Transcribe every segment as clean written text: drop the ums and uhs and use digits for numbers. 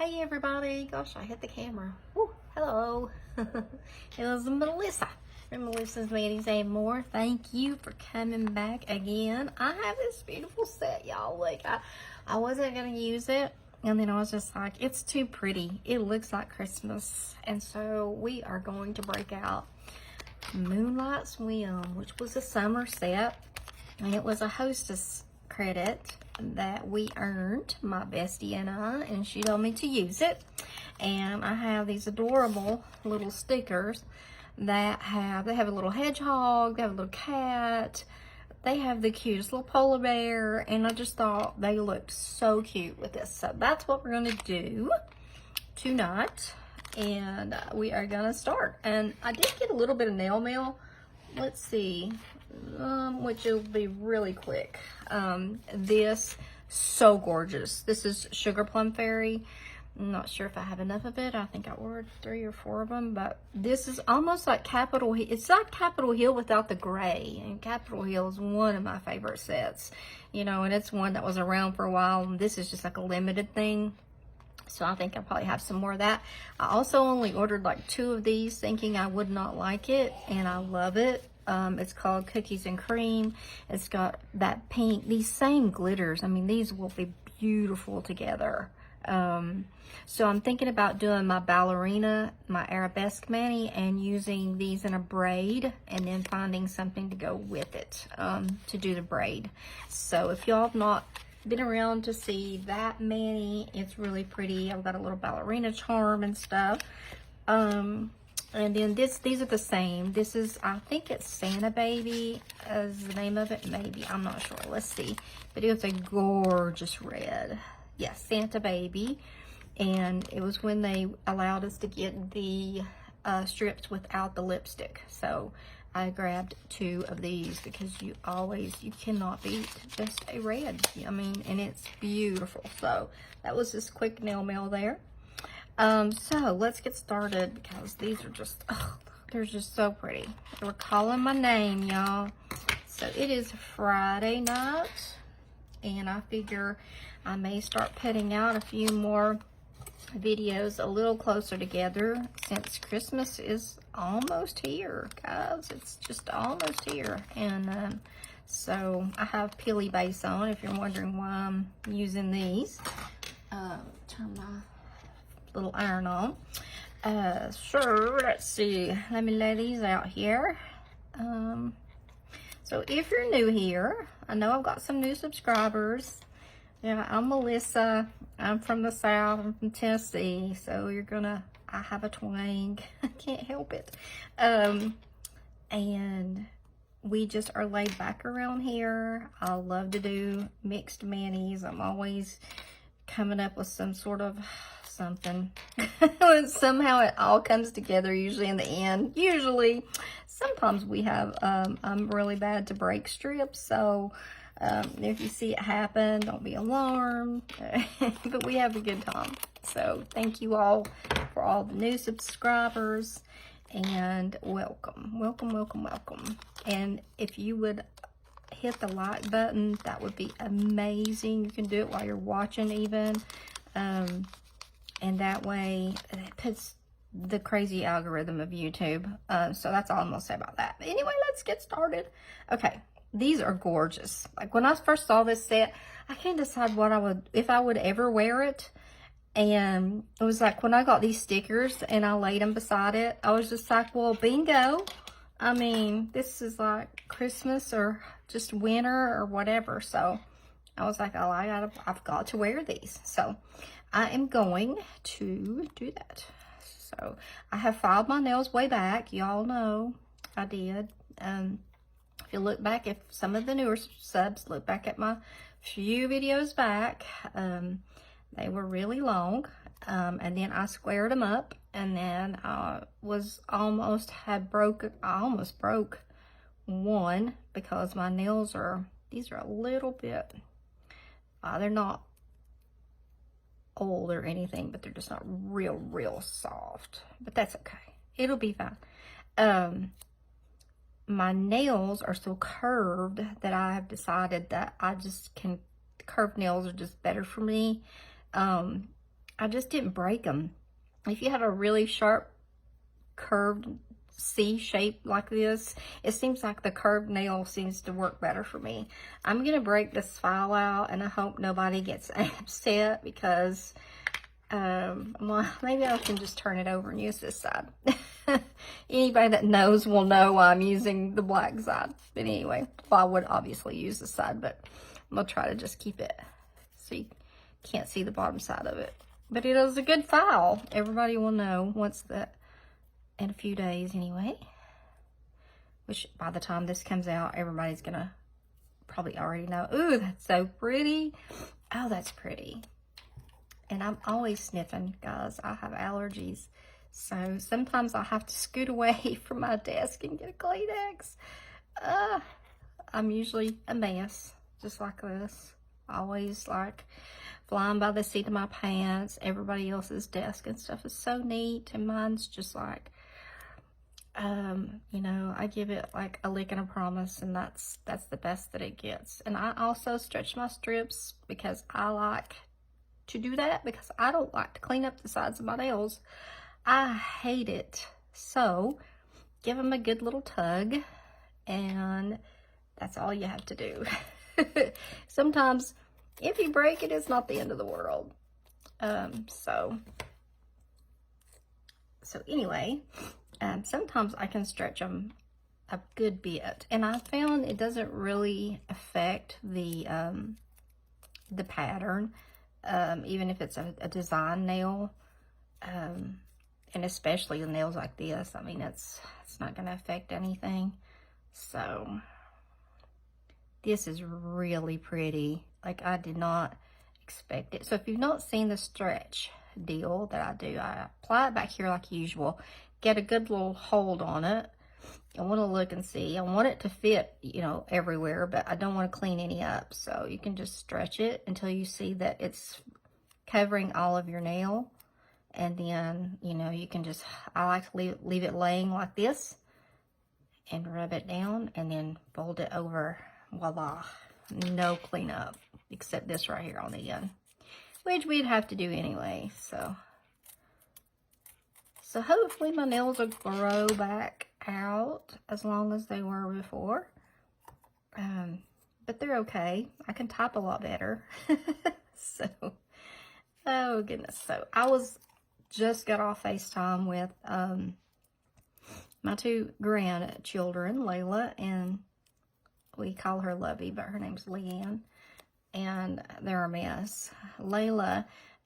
Hey everybody, gosh, I hit the camera. Woo, hello. It was Melissa from Melissa's Ladies and More. Thank you for coming back again. I have this beautiful set, y'all. Like, I wasn't going to use it, and then I was just like, it's too pretty. It looks like Christmas. And so we are going to break out Moonlight Swim, which was a summer set, and it was a hostess credit that we earned, my bestie and I, and she told me to use it. And I have these adorable little stickers that they have a little hedgehog, they have a little cat, they have the cutest little polar bear, and I just thought they looked so cute with this. So that's what we're gonna do tonight, and we are gonna start. And I did get a little bit of nail mail. Let's see, which will be really quick. This, so gorgeous. This is Sugar Plum Fairy. I'm not sure if I have enough of it. I think I ordered 3 or 4 of them, but this is almost like Capitol Hill. It's like Capitol Hill without the gray, and Capitol Hill is one of my favorite sets, you know, and it's one that was around for a while, and this is just like a limited thing. So I think I'll probably have some more of that. I also only ordered like 2 of these thinking I would not like it, and I love it. It's called Cookies and Cream. It's got that pink, these same glitters. I mean, these will be beautiful together. So I'm thinking about doing my ballerina, my arabesque mani, and using these in a braid, and then finding something to go with it, to do the braid. So if y'all have not been around to see that mani, it's really pretty. I've got a little ballerina charm and stuff. And then these are the same. This is, I think it's Santa Baby is the name of it. Maybe, I'm not sure. Let's see. But it was a gorgeous red. Yes, Santa Baby. And it was when they allowed us to get the strips without the lipstick. So I grabbed 2 of these because you cannot beat just a red. I mean, and it's beautiful. So that was just quick nail mail there. So let's get started because these are just, oh, they're just so pretty. They were calling my name, y'all. So it is Friday night, and I figure I may start putting out a few more videos a little closer together since Christmas is almost here, guys. It's just almost here. And so I have Peely Base on if you're wondering why I'm using these. Turn my little iron on. So let's see, let me lay these out here. So if you're new here, I know I've got some new subscribers. Yeah, I'm Melissa. I'm from the South. I'm from Tennessee. So I have a twang. I can't help it. And we just are laid back around here. I love to do mixed manis. I'm always coming up with some sort of something. Somehow it all comes together usually in the end. Usually, sometimes we have, I'm really bad to break strips, so if you see it happen, don't be alarmed. But we have a good time. So thank you all for all the new subscribers, and welcome, welcome, welcome, welcome. And if you would hit the like button, that would be amazing. You can do it while you're watching even. And that way it puts the crazy algorithm of YouTube. So that's all I'm gonna say about that. But anyway, let's get started. Okay, these are gorgeous. Like when I first saw this set, I can't decide if I would ever wear it. And it was like when I got these stickers and I laid them beside it, I was just like, well, bingo. I mean, this is like Christmas or just winter or whatever. So I was like, oh, I've got to wear these. So I am going to do that. So I have filed my nails way back. Y'all know I did. If you look back, if some of the newer subs look back at my few videos back, they were really long. And then I squared them up, and then I almost broke one because my nails these are a little bit, they're not old or anything, but they're just not real soft. But that's okay. It'll be fine. My nails are so curved that I have decided that curved nails are just better for me. I just didn't break them. If you have a really sharp curved C shape like this, it seems like the curved nail seems to work better for me. I'm gonna break this file out, and I hope nobody gets upset because well, maybe I can just turn it over and use this side. Anybody that knows will know why I'm using the black side. But anyway, well, I would obviously use this side, but I'm gonna try to just keep it so you can't see the bottom side of it. But it is a good file. Everybody will know once that, in a few days anyway. Which by the time this comes out, everybody's gonna probably already know. Ooh, that's so pretty. Oh, that's pretty. And I'm always sniffing, guys. I have allergies. So sometimes I have to scoot away from my desk and get a Kleenex. I'm usually a mess, just like this. Always like flying by the seat of my pants. Everybody else's desk and stuff is so neat, and mine's just like, you know, I give it like a lick and a promise, and that's the best that it gets. And I also stretch my strips because I like to do that, because I don't like to clean up the sides of my nails. I hate it. So give them a good little tug, and that's all you have to do. Sometimes if you break it, it's not the end of the world. So anyway, sometimes I can stretch them a good bit, and I found it doesn't really affect the pattern, even if it's a design nail, and especially the nails like this. I mean, it's not going to affect anything. So this is really pretty. Like, I did not expect it. So if you've not seen the stretch deal that I do, I apply it back here like usual, get a good little hold on it. I want to look and see. I want it to fit, you know, everywhere, but I don't want to clean any up. So you can just stretch it until you see that it's covering all of your nail. And then, you know, you can just, I like to leave it laying like this and rub it down and then fold it over. Voila. No cleanup except this right here on the end, which we'd have to do anyway. So hopefully my nails will grow back out as long as they were before. But they're okay. I can type a lot better. So, oh goodness. So I just got off FaceTime with my two grandchildren, Layla, and we call her Lovey, but her name's Leanne, and they're a mess. Layla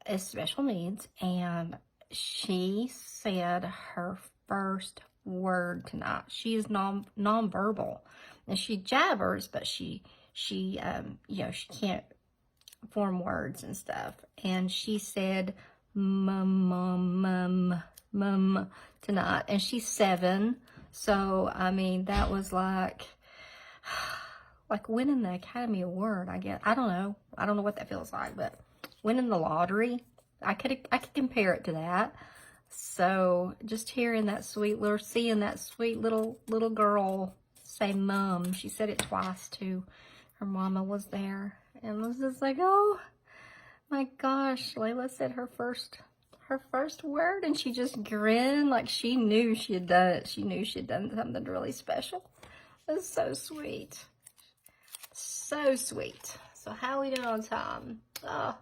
is special needs, and she said her first word tonight. She is nonverbal, and she jabbers, but she you know, she can't form words and stuff. And she said mum tonight, and she's 7. So I mean, that was like winning the Academy Award, I guess. I don't know what that feels like, but winning the lottery, I could compare it to that. So just hearing that seeing that sweet little girl say mum, she said it twice too. Her mama was there, and was just like, oh my gosh, Layla said her first word, and she just grinned like she knew she had done it. She knew she had done something really special. It was so sweet. So sweet. So how are we doing on time? I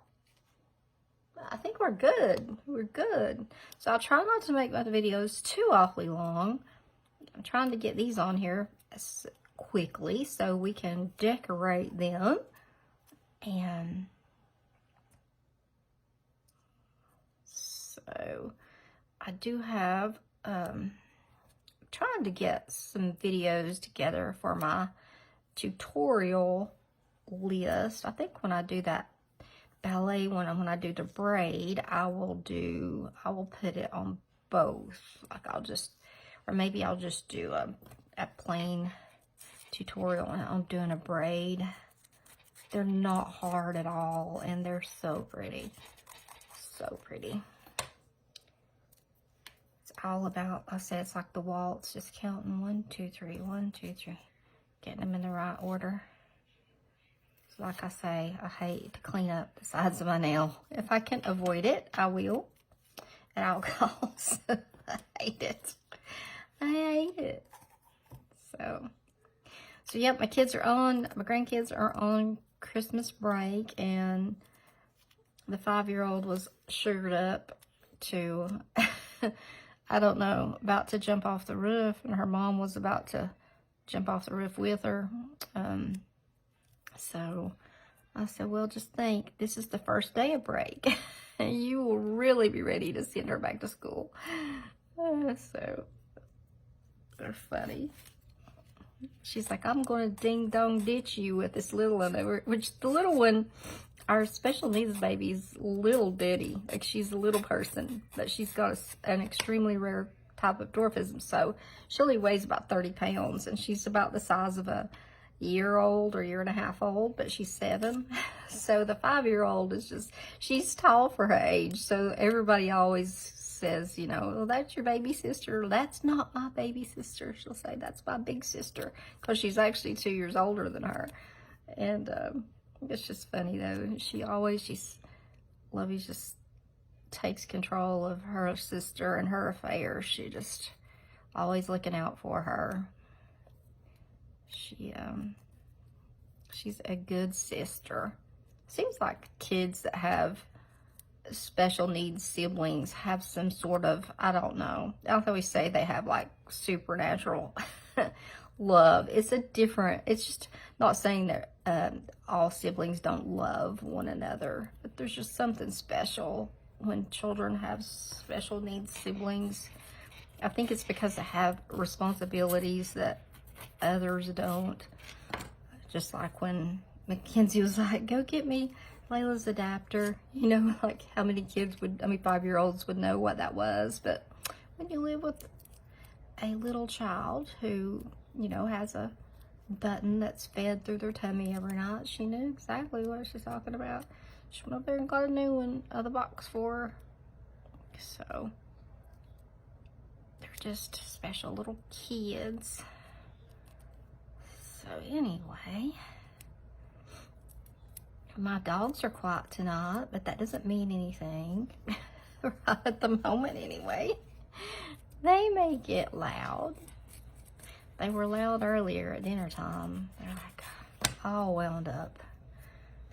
think we're good. We're good. So I'll try not to make my videos too awfully long. I'm trying to get these on here quickly so we can decorate them. And so I do have trying to get some videos together for my tutorial list. I think when I do that ballet one, when I do the braid, I will put it on both. Like maybe I'll just do a plain tutorial on doing a braid. They're not hard at all, and they're so pretty. So pretty. It's all about, I said, it's like the waltz, just counting 1, 2, 3, 1, 2, 3. Getting them in the right order. like I say, I hate to clean up the sides of my nail. If I can avoid it, I will. At all costs. I hate it. I hate it. So yep, my grandkids are on Christmas break, and the 5-year-old was sugared up to, I don't know, about to jump off the roof, and her mom was about to jump off the roof with her. So I said, well, just think, this is the first day of break. You will really be ready to send her back to school. So they're funny. She's like, I'm going to ding-dong ditch you with this little one. Which the little one, our special needs baby's little bitty. Like, she's a little person, but she's got an extremely rare type of dwarfism. So she only weighs about 30 pounds, and she's about the size of a year-old or year-and-a-half old, but she's 7. So the 5-year-old is just, she's tall for her age. So everybody always says, you know, well, that's your baby sister. That's not my baby sister. She'll say, that's my big sister, because she's actually 2 years older than her. And it's just funny though. Lovey just takes control of her sister and her affairs. She just always looking out for her. She's a good sister. Seems like kids that have special needs siblings have some sort of, I don't know, I always say they have like supernatural love. It's just not saying that all siblings don't love one another, but there's just something special when children have special needs siblings. I think it's because they have responsibilities that others don't. Just like when Mackenzie was like, go get me Layla's adapter. You know, like how many 5-year-olds would know what that was. But when you live with a little child who, you know, has a button that's fed through their tummy every night, she knew exactly what she's talking about. She went up there and got a new one out of the box for her. So they're just special little kids. So anyway, my dogs are quiet tonight, but that doesn't mean anything right at the moment anyway. They may get loud. They were loud earlier at dinner time. They're like all wound up.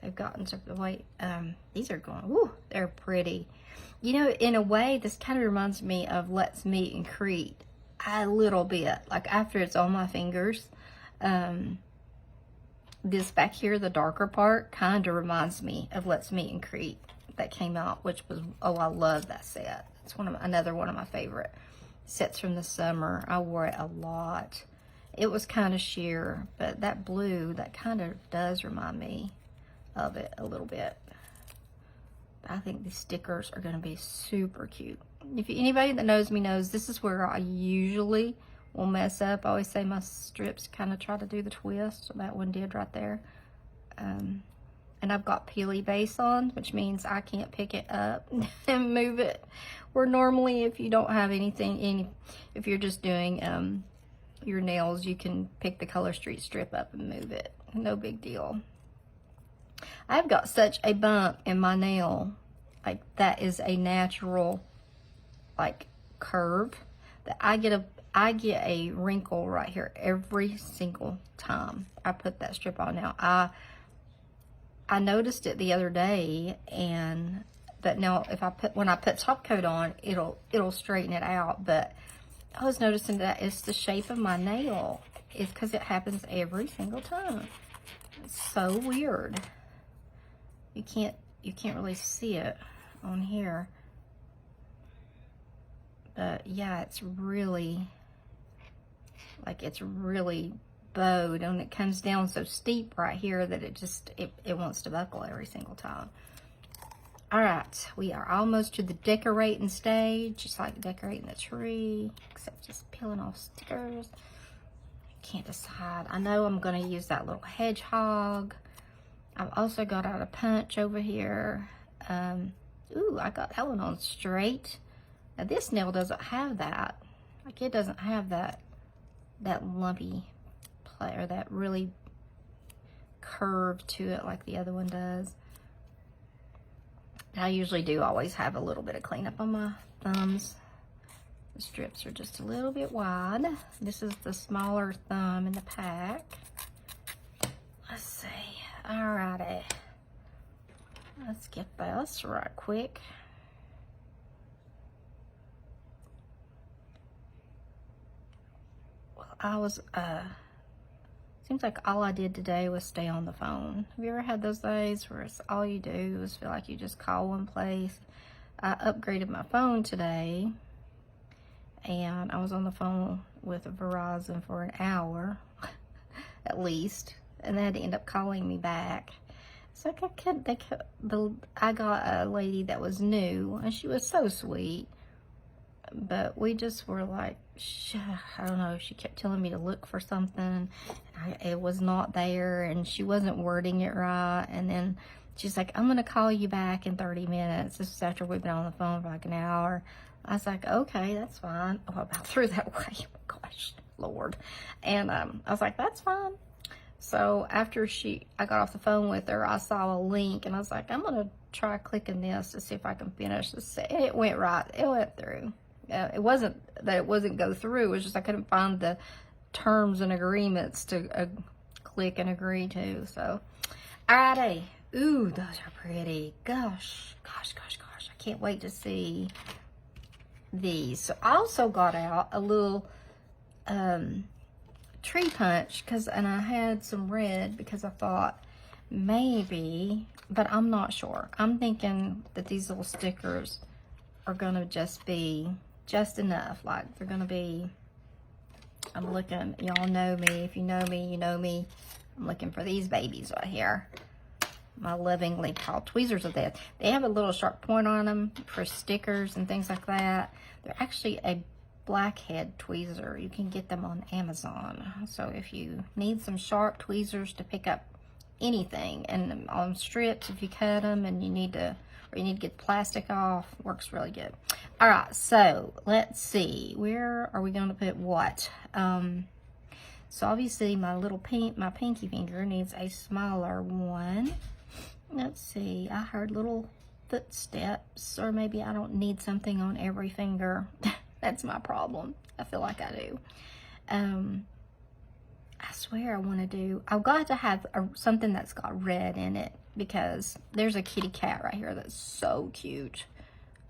They've gotten to the way, these are going, woo, they're pretty. You know, in a way, this kind of reminds me of Let's Meet and Create a little bit. Like after it's on my fingers, this back here, the darker part, kind of reminds me of Let's Meet and Create that came out, which was, oh, I love that set. It's another one of my favorite sets from the summer. I wore it a lot. It was kind of sheer, but that blue, that kind of does remind me of it a little bit. I think these stickers are going to be super cute. If anybody that knows me knows this is where I usually will mess up. I always say my strips kind of try to do the twist. So that one did right there. And I've got peely base on, which means I can't pick it up and move it. Where normally if you don't have anything, if you're just doing your nails, you can pick the Color Street strip up and move it. No big deal. I've got such a bump in my nail. Like that is a natural like curve that I get a wrinkle right here every single time I put that strip on. Now I noticed it the other day, but now when I put top coat on, it'll straighten it out. But I was noticing that it's the shape of my nail. It's because it happens every single time. It's so weird. You can't really see it on here. But yeah, it's really bowed, and it comes down so steep right here that it wants to buckle every single time. All right, we are almost to the decorating stage, just like decorating the tree, except just peeling off stickers. Can't decide. I know I'm gonna use that little hedgehog. I've also got out a punch over here. Ooh, I got that one on straight. Now this nail doesn't have that. Like it doesn't have that lumpy play, or that really curve to it like the other one does. I usually do always have a little bit of cleanup on my thumbs. The strips are just a little bit wide. This is the smaller thumb in the pack. Let's see. Alrighty. Let's get this right quick. Well, I was, seems like all I did today was stay on the phone. Have you ever had those days where it's all you do is feel like you just call one place? I upgraded my phone today, and I was on the phone with Verizon for an hour, at least, and they had to end up calling me back. So I got a lady that was new, and she was so sweet, but we just were like, I don't know, she kept telling me to look for something, and it was not there, and she wasn't wording it right, and then she's like, I'm going to call you back in 30 minutes. This is after we've been on the phone for like an hour. I was like, okay, that's fine. Oh, I about threw that away. Oh my gosh, Lord. And I was like, that's fine. So after I got off the phone with her, I saw a link, and I was like, I'm going to try clicking this to see if I can finish this. And it went right. It went through. It wasn't that it wasn't go through. It was just I couldn't find the terms and agreements to click and agree to. So, alrighty. Ooh, those are pretty. Gosh. I can't wait to see these. So I also got out a little tree punch, and I had some red because I thought maybe, but I'm not sure. I'm thinking that these little stickers are gonna just be just enough. Like they're gonna be, I'm looking, y'all know me. If you know me, you know me. I'm looking for these babies right here. My lovingly called tweezers of death. They have a little sharp point on them for stickers and things like that. They're actually a blackhead tweezer. You can get them on Amazon. So if you need some sharp tweezers to pick up anything, and on strips, if you cut them and you need to get plastic off, works really good. All right, so let's see. Where are we going to put what? So obviously my pinky finger needs a smaller one. Let's see. I heard little footsteps, or maybe I don't need something on every finger. That's my problem. I feel like I do. I swear I want to do, I've got to have something that's got red in it, because there's a kitty cat right here that's so cute.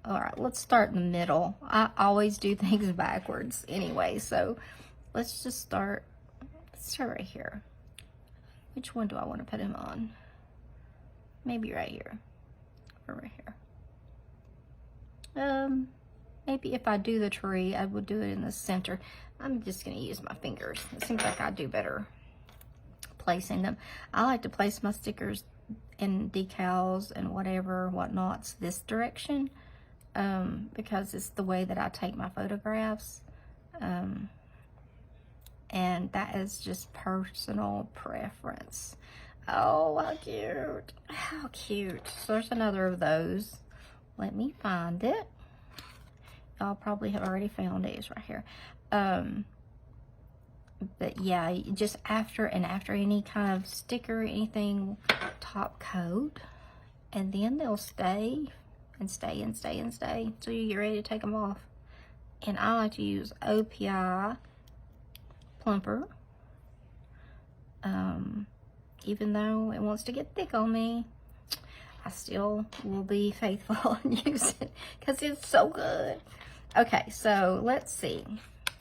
All right, let's start in the middle. I always do things backwards anyway, so let's just start. Let's start right here. Which one do I want to put him on? Maybe right here, or right here. Maybe if I do the tree, I would do it in the center. I'm just gonna use my fingers. It seems like I do better placing them. I like to place my stickers and decals and whatnots this direction, because it's the way that I take my photographs, and that is just personal preference. Oh, how cute. How cute. So there's another of those. Let me find it. Y'all probably have already found it. It's right here. But yeah, just after any kind of sticker, anything, top coat, and then they'll stay and stay and stay and stay until you get ready to take them off. And I like to use OPI plumper, even though it wants to get thick on me. I still will be faithful and use it because it's so good. Okay, so let's see.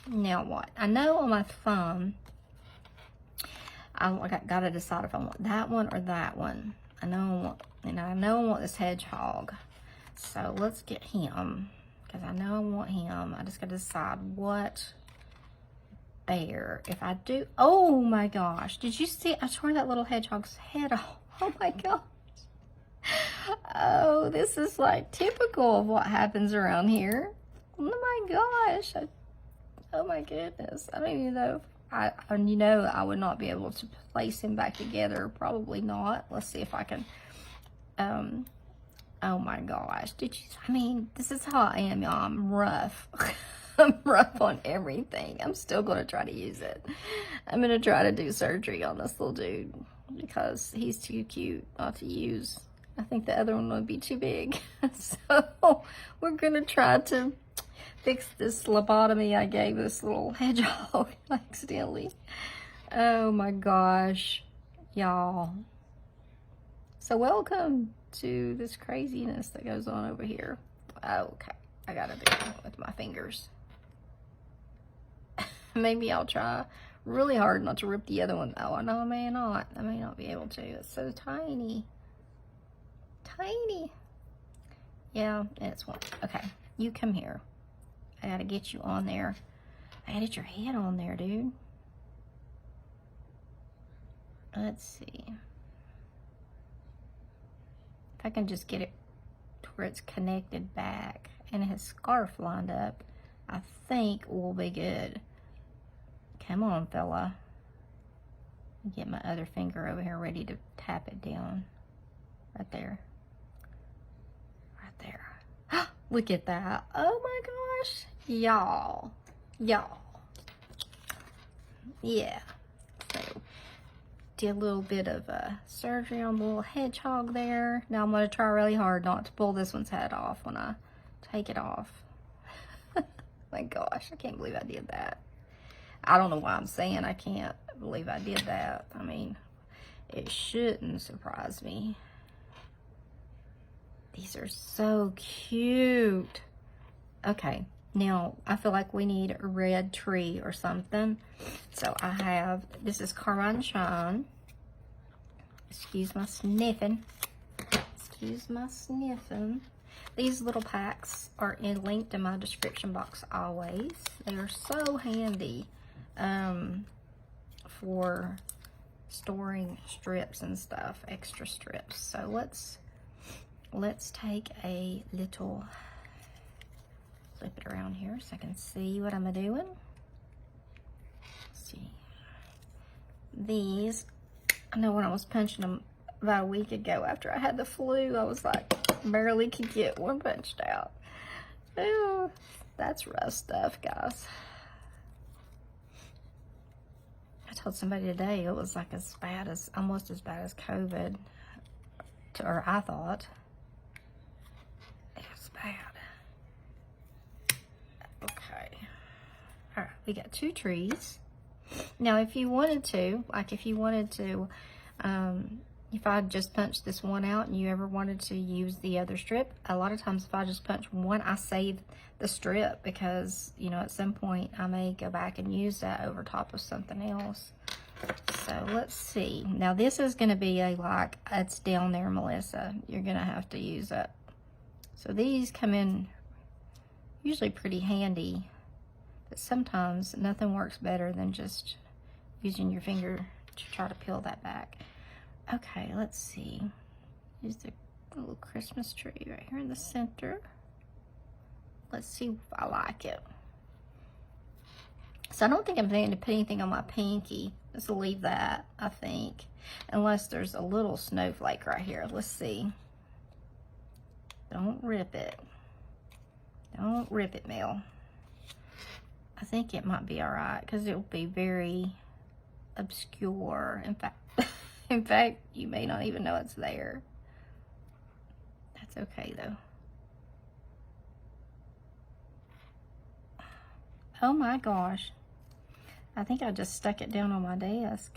Now what? I know on my thumb, I got to decide if I want that one or that one. I know I want this hedgehog. So let's get him, because I know I want him. I just got to decide what bear. If I do, oh my gosh, did you see? I tore that little hedgehog's head off. Oh my gosh. Oh, this is like typical of what happens around here. Oh my gosh. Oh my goodness. I don't even know if I would not be able to place him back together. Probably not. Let's see if I can. Oh my gosh. This is how I am, y'all. I'm rough. I'm rough on everything. I'm still going to try to use it. I'm going to try to do surgery on this little dude. because he's too cute not to use. I think the other one would be too big. So we're gonna try to fix this lobotomy I gave this little hedgehog accidentally. Oh my gosh, y'all. So welcome to this craziness that goes on over here. Okay, I gotta do it with my fingers. Maybe I'll try really hard not to rip the other one. Oh, no, I may not. I may not be able to. It's so tiny. Tiny. Yeah, it's one. Okay, you come here. I gotta get you on there. I gotta get your head on there, dude. Let's see. If I can just get it to where it's connected back and his scarf lined up, I think we'll be good. Come on, fella. Get my other finger over here ready to tap it down. Right there. Right there. Look at that. Oh my gosh. Y'all. Y'all. Yeah. So, did a little bit of surgery on the little hedgehog there. Now I'm going to try really hard not to pull this one's head off when I take it off. My gosh, I can't believe I did that. I don't know why I'm saying I can't believe I did that. I mean, it shouldn't surprise me. These are so cute. Okay, now I feel like we need a red tree or something. So I have, this is Carmine Shine. Excuse my sniffing. Excuse my sniffing. These little packs are linked in my description box always. They are so handy for storing strips and stuff, extra strips. So let's take a little, flip it around here so I can see what I'm doing. Let's see. These, I know when I was punching them about a week ago after I had the flu, I was like, barely could get one punched out. Oh, that's rough stuff, guys. I told somebody today it was like as bad as, almost as bad as COVID, or I thought. It was bad. Okay. All right, we got 2 trees. Now, if you wanted to, if I just punched this one out and you ever wanted to use the other strip, a lot of times if I just punch one, I save the strip because, you know, at some point I may go back and use that over top of something else. So let's see. Now this is going to be a, like, it's down there, Melissa. You're going to have to use it. So these come in usually pretty handy, but sometimes nothing works better than just using your finger to try to peel that back. Okay, let's see. Here's the little Christmas tree right here in the center. Let's see if I like it. So I don't think I'm planning to put anything on my pinky. Just leave that, I think. Unless there's a little snowflake right here. Let's see. Don't rip it. Don't rip it, Mel. I think it might be alright because it will be very obscure. In fact, you may not even know it's there. That's okay, though. Oh my gosh. I think I just stuck it down on my desk.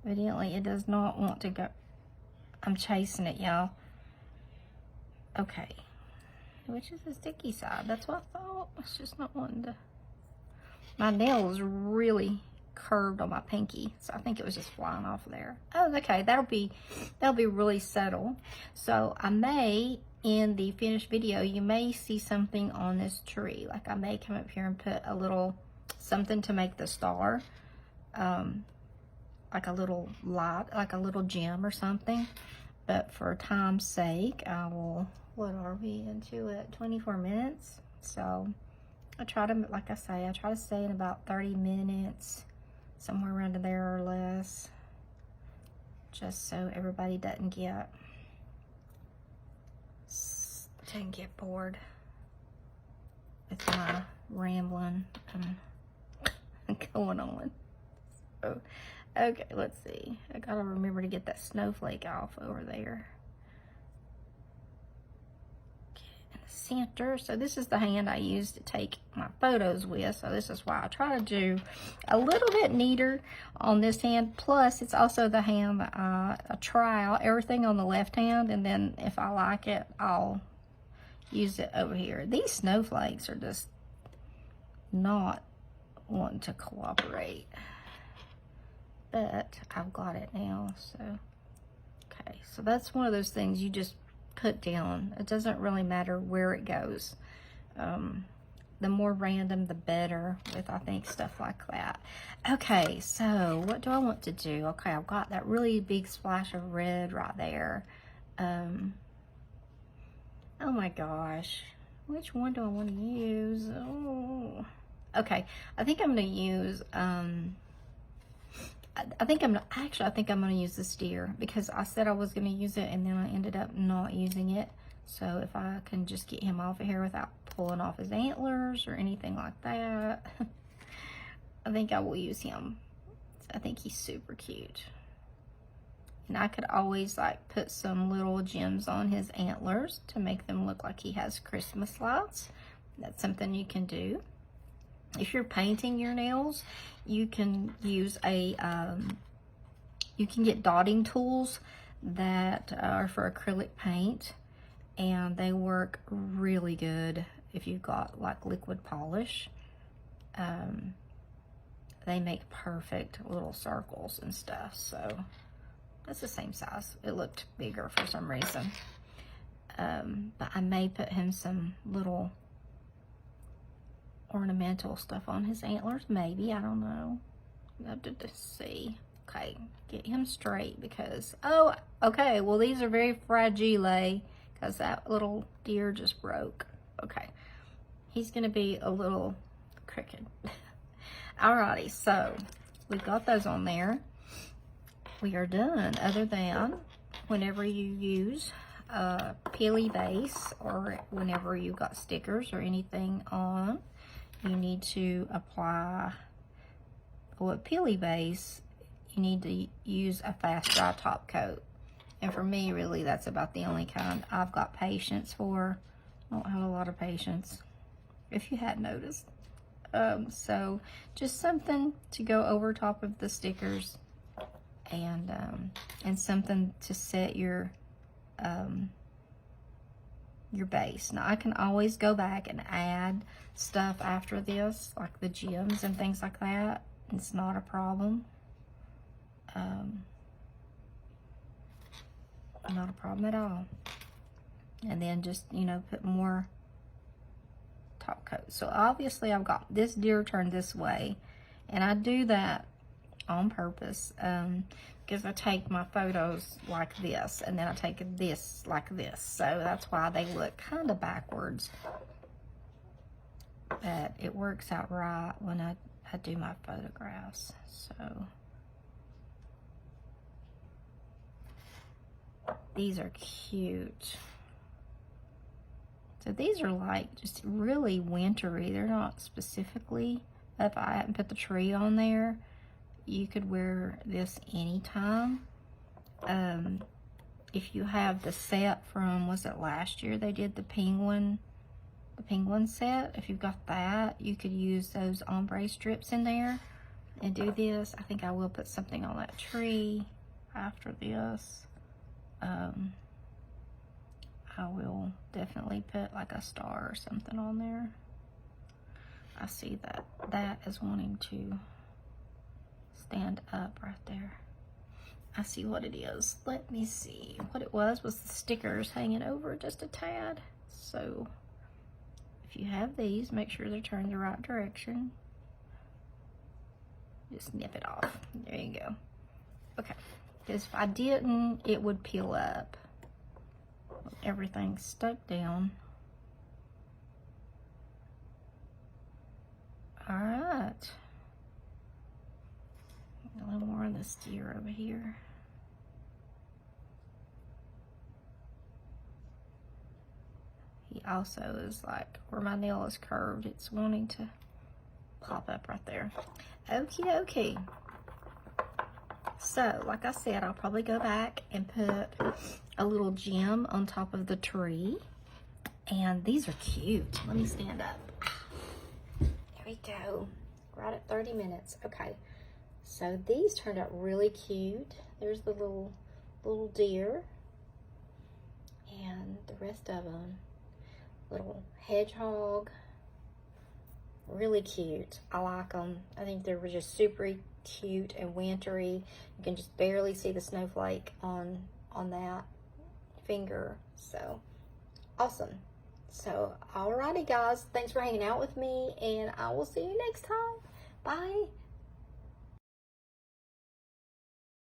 Evidently, it does not want to go. I'm chasing it, y'all. Okay. Which is the sticky side? That's what I thought. It's just not wanting to. My nail is really curved on my pinky, so I think it was just flying off there. Oh, okay, that'll be really subtle. So I may, in the finished video, you may see something on this tree. Like I may come up here and put a little something to make the star, like a little light, like a little gem or something. But for time's sake, I will. What are we into it? 24 minutes. So I try to, like I say, I try to stay in about 30 minutes. Somewhere around there or less, just so everybody doesn't get bored with my rambling going on. So, Okay, let's see. I gotta remember to get that snowflake off over there. In the center. So this is the hand I use to take my photos with. So this is why I try to do a little bit neater on this hand. Plus, it's also the hand that I try out everything on the left hand, and then if I like it, I'll use it over here. These snowflakes are just not wanting to cooperate. But I've got it now, so okay. So that's one of those things you just put down. It doesn't really matter where it goes. The more random, the better with, I think, stuff like that. Okay, so what do I want to do? Okay, I've got that really big splash of red right there. Oh my gosh. Which one do I want to use? Oh. Okay, I think I'm going to use, I think I'm going to use this deer, because I said I was going to use it and then I ended up not using it. So if I can just get him off of here without pulling off his antlers or anything like that, I think I will use him. I think he's super cute. And I could always like put some little gems on his antlers to make them look like he has Christmas lights. That's something you can do. If you're painting your nails, you can use a, you can get dotting tools that are for acrylic paint, and they work really good if you've got like liquid polish. They make perfect little circles and stuff, so that's the same size. It looked bigger for some reason. But I may put him some little ornamental stuff on his antlers, maybe, I don't know. I have to just see. Okay, get him straight, because, oh, okay, well, these are very fragile, because that little deer just broke. Okay, he's gonna be a little crooked. Alrighty, so we've got those on there. We are done, other than whenever you use a peely base, or whenever you've got stickers or anything on, you need to apply, with peely base, you need to use a fast dry top coat. And for me, really, that's about the only kind I've got patience for. I don't have a lot of patience, if you hadn't noticed. So just something to go over top of the stickers, and something to set your base. Now, I can always go back and add stuff after this, like the gems and things like that. It's not a problem. Not a problem at all. And then just, you know, put more top coat. So obviously I've got this deer turned this way, and I do that on purpose, because I take my photos like this, and then I take this like this, so that's why they look kind of backwards, but it works out right when I do my photographs. So these are cute. So these are like just really wintry. They're not specifically, if I hadn't put the tree on there, you could wear this anytime. If you have the set from, was it last year they did the penguin set? If you've got that, you could use those ombre strips in there and do this. I think I will put something on that tree after this. I will definitely put like a star or something on there. I see that is wanting to stand up right there. I see what it is. Let me see. What it was the stickers hanging over just a tad. So if you have these, make sure they're turned the right direction. Just nip it off. There you go. Okay. Because if I didn't, it would peel up. Everything's stuck down. All right. A little more of this deer over here. He also is like, where my nail is curved, it's wanting to pop up right there. Okie dokie. So, like I said, I'll probably go back and put a little gem on top of the tree. And these are cute. Let me stand up. There we go. Right at 30 minutes. Okay. So these turned out really cute. There's the little deer. And the rest of them. Little hedgehog. Really cute. I like them. I think they were just super cute and wintry. You can just barely see the snowflake on that finger. So awesome. So alrighty guys, thanks for hanging out with me, and I will see you next time. Bye.